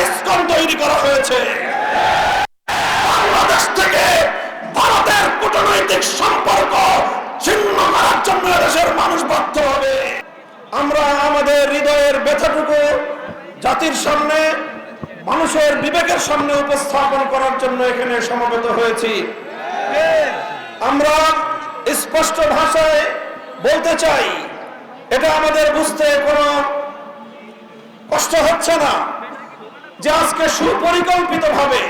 ISKCON তৈরি করা হয়েছে। বাংলাদেশ থেকে ভারতের কূটনৈতিক সম্পর্ক ছিন্ন করার জন্য দেশের মানুষ বাধ্য হবে। আমরা আমাদের হৃদয়ের ব্যথাটুকু জাতির সামনে, মানুষের বিবেকের সামনে উপস্থাপন করার জন্য এখানে সমবেত হয়েছি। আমরা স্পষ্ট ভাষায় বলতে চাই, এটা আমাদের বুঝতে কোনো কষ্ট হচ্ছে না যে আজকে সুপরিকল্পিতভাবে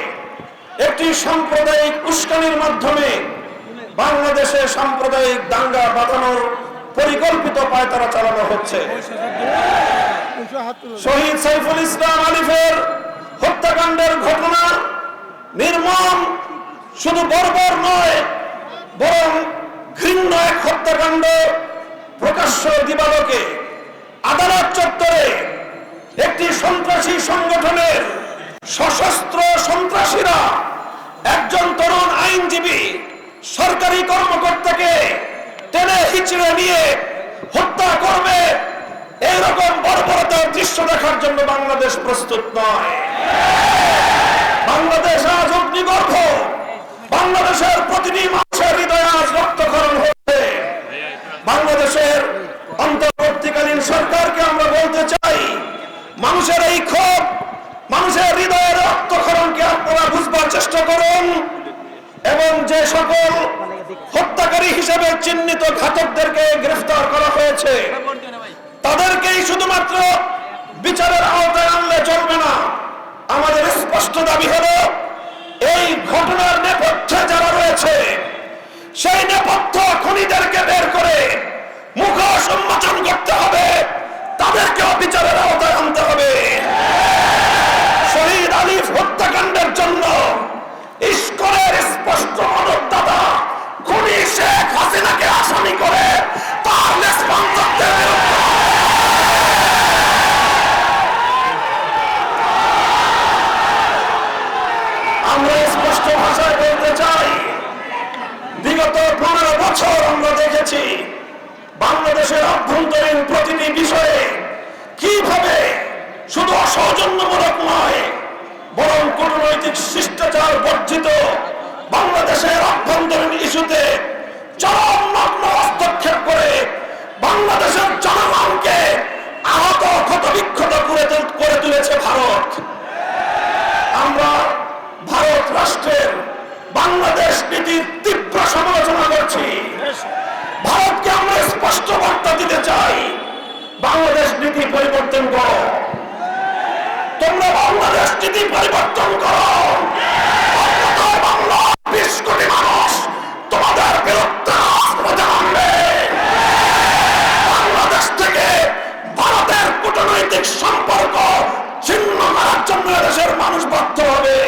একটি সাম্প্রদায়িক উস্কানির মাধ্যমে বাংলাদেশে সাম্প্রদায়িক দাঙ্গা বাঁধানোর পরিকল্পিত পায়তারা চালানো হচ্ছে। শহীদ সাইফুল ইসলাম আলিফের হত্যাকাণ্ডের ঘটনা নির্মম, শুধু বর্বর নয় বরং ঘৃণ্য এক হত্যাকাণ্ড। প্রকাশ্য দিবালোকে আদালত চত্বরে একটি সন্ত্রাসী সংগঠনের সশস্ত্র সন্ত্রাসীরা একজন তরুণ আইনজীবী, সরকারি কর্মকর্তাকে টেনে হিচড়ে নিয়ে হত্যা করবে, এইরকম বর্বরতার দৃশ্য দেখার জন্য বাংলাদেশ প্রস্তুত নয়। বাংলাদেশ আজ অগ্নিগর্ভ, বাংলাদেশের প্রতিটি মানুষের হৃদয়ে আজ রক্তক্ষরণ হচ্ছে। বাংলাদেশের অন্তর্বর্তীকালীন সরকারকে আমরা বলতে চাই, মানুষের এই ক্ষোভ, মানুষের হৃদয়ের রক্তক্ষরণকে আপনারা বুঝবার চেষ্টা করুন এবং যে সকল হত্যাকারী হিসেবে চিহ্নিত ঘাতকদেরকে গ্রেফতার করা হয়েছে তাদেরকেই শুধুমাত্র বিচারের আওতায় আনলে চলবে না। আমাদের স্পষ্ট দাবি হলো, এই ঘটনার নেপথ্যে যারা রয়েছে সেই নেপথ্য খুনিদেরকে বের করে মুখোশ উন্মোচন করতে হবে, তাদেরকেও বিচারের আওতায় আনতে হবে। শহীদ আলিফ হত্যাকাণ্ডের জন্য ইসকনের স্পষ্ট মদতদাতা খুনি শেখ হাসিনাকে আসামি করে তার রেসপন্সিবিলিটির বিরুদ্ধে আমরা স্পষ্ট ভাষায় বলতে চাই, বিগত 15 বছর আমরা দেখেছি বাংলাদেশের অভ্যন্তরীণ প্রতিটি বিষয়ে কিভাবে শুধু অসৌজন্যমূলক নয় বরং কূটনৈতিক শিষ্টাচার বর্জিত বাংলাদেশের অভ্যন্তরীণ ইস্যুতে চরম নগ্ন হস্তক্ষেপ করে বাংলাদেশের জনগণকে আহত ক্ষতবিক্ষত করে তুলেছে ভারত। আমরা ভারত রাষ্ট্রের বাংলাদেশ নীতির তীব্র সমালোচনা করছি। ভারতকে আমরা স্পষ্ট বার্তা দিতে চাই, বাংলাদেশ নীতি পরিবর্তন করো, তোমরা বাংলাদেশ নীতি পরিবর্তন করো। বাংলা 20 কোটি মানুষ তোমাদের বিরুদ্ধে জানাবে। বাংলাদেশ থেকে ভারতের কূটনৈতিক সম্পর্ক ছিন্ন করার জন্য দেশের মানুষ বাধ্য হবে।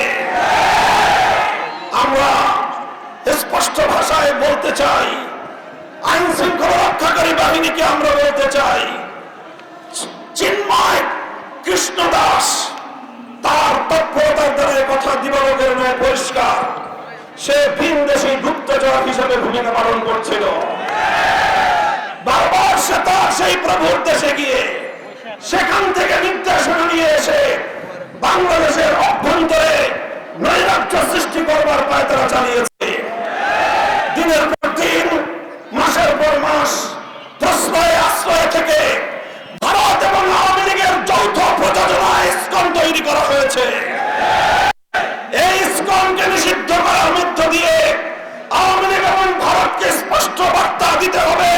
আমরা স্পষ্ট ভাষায় বলতে চাই, আইন শৃঙ্খলা রক্ষাকারী বাহিনীকে আমরা বলতে চাই, চিন্ময় কৃষ্ণ দাস তার তৎপরতার দ্বারা কথা দিবালোকের ন্যায় পরিষ্কার। সে ভিনদেশী গুপ্তচর হিসেবে ভূমিকা পালন করছিল। বারবার সে তার সেই প্রভুর দেশে গিয়ে সেখান থেকে নির্দেশনা নিয়ে এসে বাংলাদেশের অভ্যন্তরে নৈরাজ্য সৃষ্টি করবার পায়তারা চালিয়েছে। দিনের পর দিন, মাসের পর মাস প্রশ্রয় আশ্রয় থেকে ভারত এবং আওয়ামী লীগের যৌথ প্রযোজনায় ইসকন তৈরি করা হয়েছে। এই ইসকনকে নিষিদ্ধ করার মধ্য দিয়ে আওয়ামী লীগ এবং ভারতকে স্পষ্ট বার্তা দিতে হবে,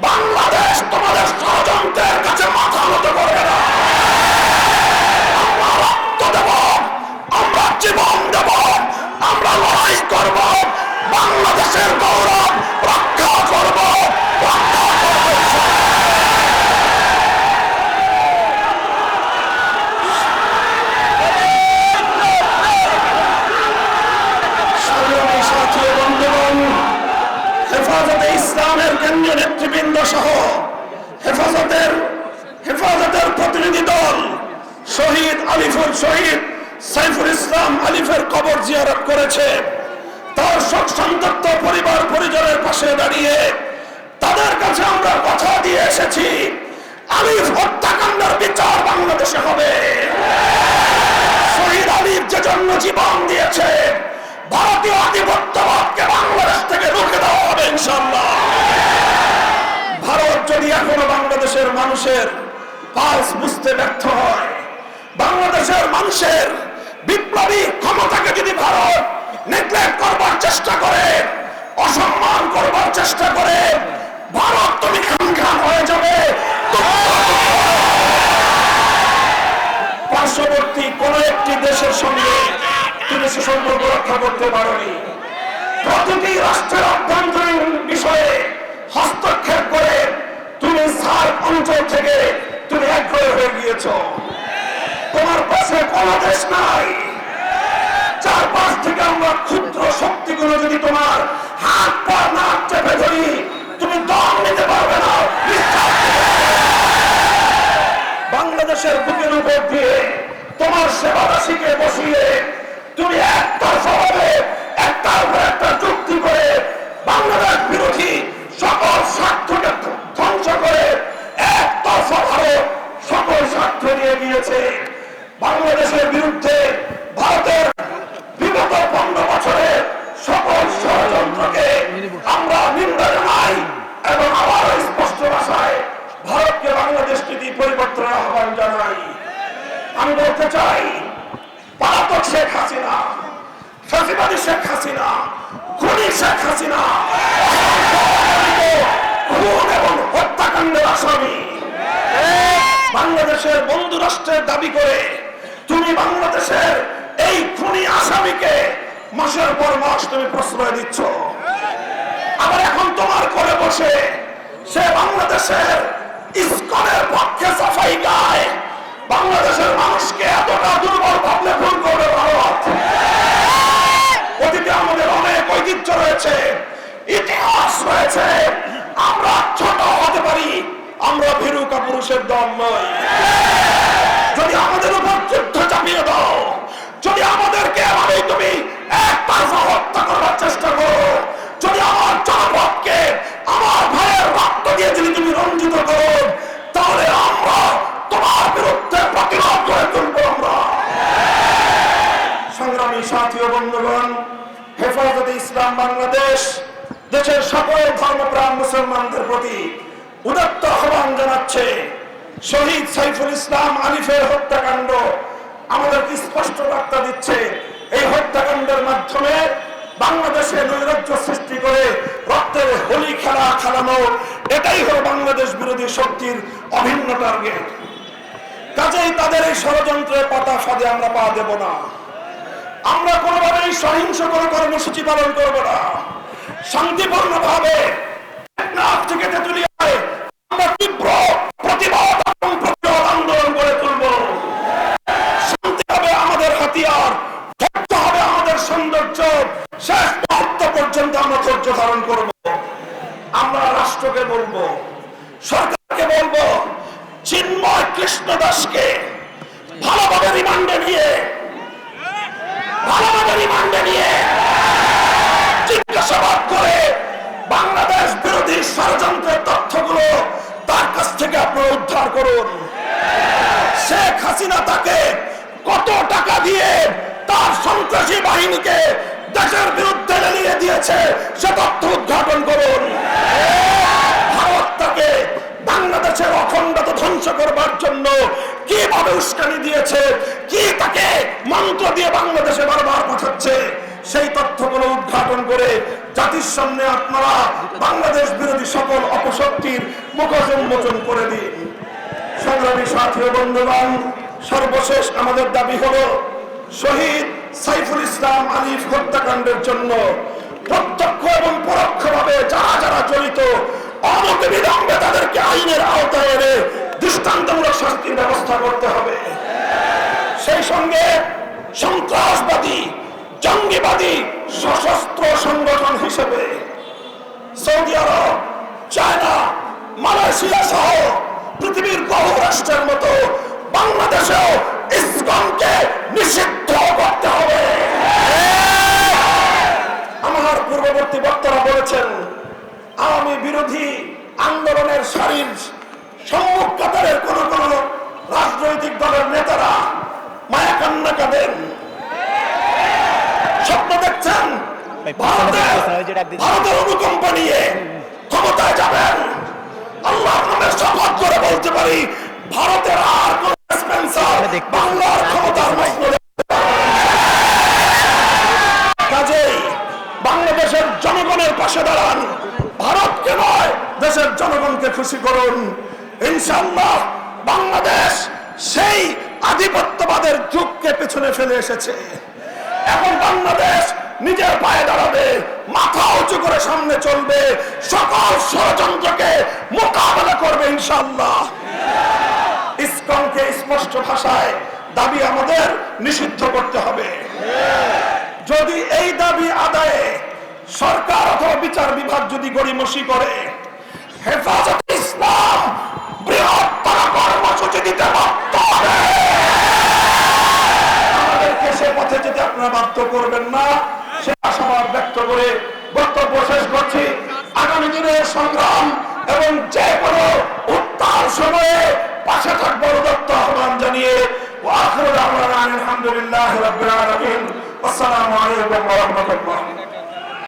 বাংলাদেশ তোমাদের ষড়যন্ত্রের কাছে মাথা নত করবে না। আমরা রক্ত দেব, আমরা জীবন দেব, আমরা লড়াই করব, বাংলাদেশের গৌরব রক্ষা করব, রক্ষা করব। হেফাজতে ইসলামের কেন্দ্রীয় নেতৃবৃন্দ সহ হেফাজতের প্রতিনিধি দল শহীদ সাইফুল ইসলাম আলিফের কবর জিয়ারত করেছে। তার শোক সন্তপ্ত পরিবার পরিজনের পাশে দাঁড়িয়ে তাদের কাছে আমরা কথা দিয়ে এসেছি, আলিফ হত্যাকাণ্ডের বিচার বাংলাদেশে হবে। জীবন দিয়েছে। ভারতীয় আধিপত্যবাদকে বাংলাদেশ থেকে রুখে দেওয়া হবে ইনশাআল্লাহ। ভারত যদি এখনো বাংলাদেশের মানুষের পালস বুঝতে ব্যর্থ হয়, বাংলাদেশের মানুষের বিপ্লবী ক্ষমতাকে যদি ভারত নেগলেক্ট করবার চেষ্টা করে, অসম্মান করবার চেষ্টা করে, ভারত তুমি খান হয়ে যাবে। পার্শ্ববর্তী কোন একটি দেশের সঙ্গে তুমি সুসম্পর্ক রক্ষা করতে পারোনি। প্রতিটি রাষ্ট্রের অভ্যন্তরীণ বিষয়ে হস্তক্ষেপ করে তুমি সার্ক অঞ্চল থেকে তুমি একঘরে হয়ে গিয়েছ। তোমার পাশে কোন দেশ নাই। চারপাশ থেকে আমরা ক্ষুদ্র শক্তিগুলো যদি তোমার হাত পা না চেপে ধরি, তুমি দম নিতে পারবে না। বাংলাদেশের বুকের উপর দিয়ে তোমার সেবাদাসীকে বসিয়ে তুমি একতরফাভাবে একটার উপর একটা চুক্তি করে বাংলাদেশ বিরোধী সকল স্বার্থকে ধ্বংস করে একতরফা ভারত সকল স্বার্থ নিয়ে গিয়েছে। বাংলাদেশের বিরুদ্ধে ভারতের বিগত 15 বছরের সকল ষড়যন্ত্রকে আমরা নিন্দা জানাই এবং আবার স্পষ্ট ভাষায় ভারতকে বাংলাদেশ নীতি পরিবর্তনের আহ্বান জানাই। আমি বলতে চাই, পলাতক শেখ হাসিনা, ফ্যাসিবাদী শেখ হাসিনা, খুনি শেখ হাসিনা খুন এবং হত্যাকাণ্ডের আসামি। বাংলাদেশের বন্ধু রাষ্ট্রের দাবি করে তুমি বাংলাদেশের এই খুনি আসামিকে মাসের পর মাস তুমি প্রশ্রয় দিচ্ছ। আবার এখন তোমার ঘরে বসে সে বাংলাদেশের ইসকনের পক্ষে সাফাই গায়। বাংলাদেশের মানুষকে এতটা দুর্বল ভাবলে ভুল করবে ভারত। অতীতে আমাদের অনেক ঐতিহ্য রয়েছে, ইতিহাস রয়েছে। আমরা ছোট হতে পারি, আমরা ভীরু কাপুরুষের দল নই। যদি আমাদের উপর যুদ্ধ চাপিয়ে দাও, যদি আমাদেরকে এভাবেই তুমি একতরফা হত্যা করার চেষ্টা করো, যদি আমার জনপদকে আমার ভাইয়ের রক্ত দিয়ে যদি তুমি রঞ্জিত করো, তাহলে আমরা তোমার বিরুদ্ধে প্রতিরোধ করে তুলবো। আমরা সংগ্রামী সাথী ও বন্ধুগণ, হেফাজতে ইসলাম বাংলাদেশ দেশের সকল ধর্মপ্রাণ মুসলমানদের প্রতি উদাত্ত আহ্বান জানাচ্ছে। শহীদ সাইফুল ইসলাম আলিফের হত্যাকাণ্ড আমাদেরকে স্পষ্ট বার্তা দিচ্ছে। এই হত্যাকাণ্ডের মাধ্যমে বাংলাদেশে নৈরাজ্য সৃষ্টি করে রক্তের হোলি খেলানো, এটাই হলো বাংলাদেশ বিরোধী শক্তির অভিন্ন টার্গেট। কাজেই তাদের এই ষড়যন্ত্রের পাতা ফাঁদে আমরা পা দেব না। আমরা কোনোভাবেই সহিংস কোনো কর্মসূচি পালন করব না। শান্তিপূর্ণ ভাবে থেকে তেঁতুলিয়ায় আমরা তীব্র প্রতিবাদ এবং প্রতিরোধ আন্দোলন করে তুলব। শান্তি হবে আমাদের হাতিয়ার, ধৈর্য হবে আমাদের সৌন্দর্য। শেষ মুহূর্ত পর্যন্ত আমরা ধৈর্য ধারণ করব। আমরা রাষ্ট্রকে বলবো, সরকারকে বলবো, চিন্ময় কৃষ্ণ দাসকে ভালোভাবে রিমান্ডে নিয়ে জিজ্ঞাসাবাদ করে বাংলাদেশ বিরোধী ষড়যন্ত্রের তথ্যগুলো তার কাছ থেকে আপনারা উদ্ধার করুন। শেখ হাসিনা তাকে কত টাকা দিয়ে তার সন্ত্রাসী বাহিনীকে দেশের বিরুদ্ধে লেলিয়ে দিয়েছে সে তথ্য উদ্ঘাটন করুন। ভারত তাকে বাংলাদেশের অখণ্ডতা ধ্বংস করবার জন্য কিভাবে উস্কানি দিয়েছে, কি তাকে মন্ত্র দিয়ে বাংলাদেশে বারবার পাঠাচ্ছে, সেই তথ্যগুলো উদ্ঘাটন করে জাতির সামনে আপনারা বাংলাদেশ বিরোধী সকল অপশক্তির মুখোশ উন্মোচন করে দিন। সংগ্রামী সাথী ও বন্ধুগণ, সর্বশেষ আমাদের দাবি হলো শহীদ সাইফুল ইসলাম আলিফ হত্যাকাণ্ডের জন্য প্রত্যক্ষ এবং পরোক্ষভাবে যারা যারা জড়িত অনতিবিলম্বে তাদেরকে আইনের আওতায় এনে দৃষ্টান্তমূলক শাস্তির ব্যবস্থা করতে হবে। সেই সঙ্গে সন্ত্রাসবাদী জঙ্গিবাদী সশস্ত্র সংগঠন হিসেবে সৌদি আরব, চায়না, মালয়েশিয়া সহ পৃথিবীর বহু রাষ্ট্রের মতো বাংলাদেশেও ইসকনকে নিষিদ্ধ করতে হবে। আমার পূর্ববর্তী বক্তারা বলেছেন, আওয়ামী বিরোধী আন্দোলনের সারির সম্মুখ কাতারের কোন কোন রাজনৈতিক দলের নেতারা মায়া কান্না কাঁদেন। স্বপ্ন দেখছেন ভারতের অনুকম্প নিয়ে ক্ষমতায় যাবেন? আল্লাহর নামে শপথ করে বলতে পারি, ভারতের আর কোন স্পেন্সার বাংলার ক্ষমতার মসনদে। কাজেই বাংলাদেশের জনগণের পাশে দাঁড়ান, ভারতকে নয় দেশের জনগণকে খুশি করুন। ইনশাআল্লাহ বাংলাদেশ সেই আধিপত্যবাদের যুগকে পেছনে ফেলে এসেছে। এখন বাংলাদেশ নিজের পায়ে দাঁড়াবে, মাথা উঁচু করে সামনে চলবে, সকল ষড়যন্ত্রকে মোকাবেলা করবে ইনশাআল্লাহ। ইসকনকে স্পষ্ট ভাষায় দাবি আমাদের নিষিদ্ধ করতে হবে। যদি এই দাবি আদায়ে সরকার অথবা বিচার বিভাগ যদি গড়িমসি করে, হেফাজতে ইসলাম বৃহত্তর কর্মসূচি দিতে বাধ্য হবে। আমাদেরকে সে পথে যেতে আপনারা বাধ্য করবেন না, সে আশাবাদ ব্যক্ত করে বক্তব্য শেষ করছি। আগামী দিনের সংগ্রাম এবং যে কোনো উত্তাল সময়ে পাশে থাকবার দত্ত আহ্বান জানিয়ে ওয়া আখিরু দাওয়ানা আলহামদুলিল্লাহি রাব্বিল আলামিন। আসসালামু আলাইকুম ওয়া রাহমাতুল্লাহ।